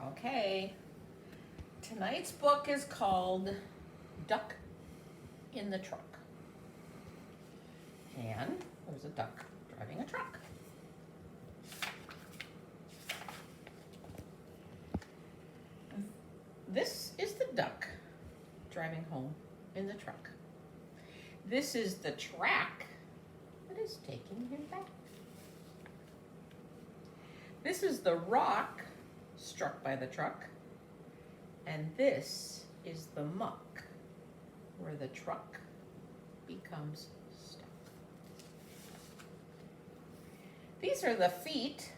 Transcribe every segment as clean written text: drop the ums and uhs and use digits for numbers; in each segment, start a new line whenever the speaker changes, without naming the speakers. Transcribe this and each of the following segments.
Okay. Tonight's book is called Duck in the Truck. And there's a duck driving a truck. This is the duck driving home in the truck. This is the track that is taking him back. This is the rock struck by the truck. And this is the muck where the truck becomes stuck. These are the feet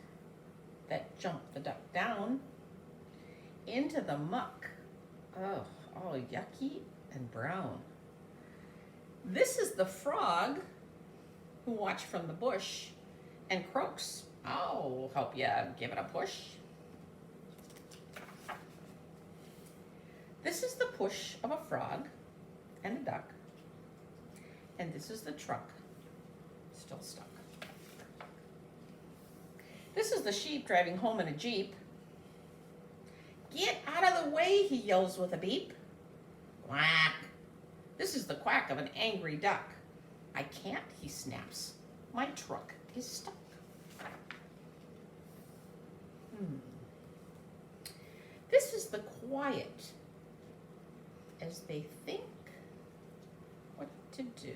that jump the duck down into the muck. Oh, all yucky and brown. This is the frog who watched from the bush and croaks. I'll help you give it a push. This is the push of a frog and a duck. And this is the truck, still stuck. This is the sheep driving home in a Jeep. Get out of the way, he yells with a beep. Quack. This is the quack of an angry duck. I can't, he snaps. My truck is stuck. This is the quiet as they think what to do.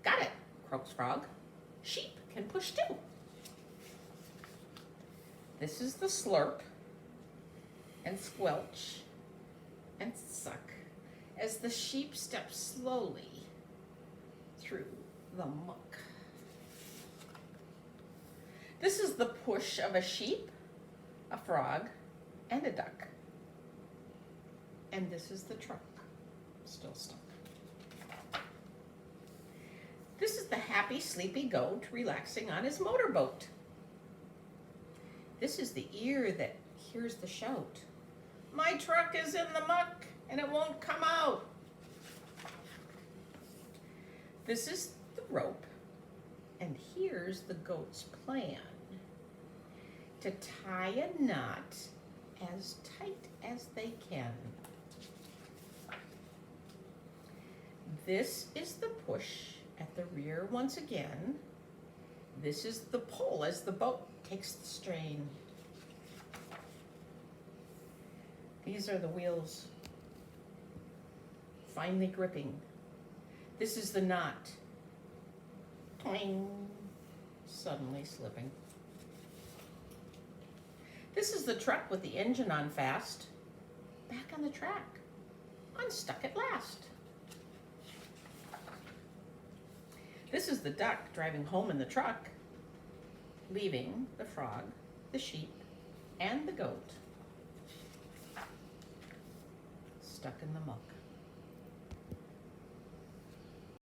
Got it, croaks frog. Sheep can push too. This is the slurp and squelch and suck as the sheep steps slowly through the muck. This is the push of a sheep, a frog, and a duck. And this is the truck, still stuck. This is the happy, sleepy goat relaxing on his motorboat. This is the ear that hears the shout. My truck is in the muck and it won't come out. This is the rope, and here's the goat's plan. To tie a knot as tight as they can. This is the push at the rear once again. This is the pull as the boat takes the strain. These are the wheels finally gripping. This is the knot. Twing, suddenly slipping. This is the truck with the engine on fast. Back on the track. Unstuck at last. This is the duck driving home in the truck, leaving the frog, the sheep, and the goat stuck in the muck.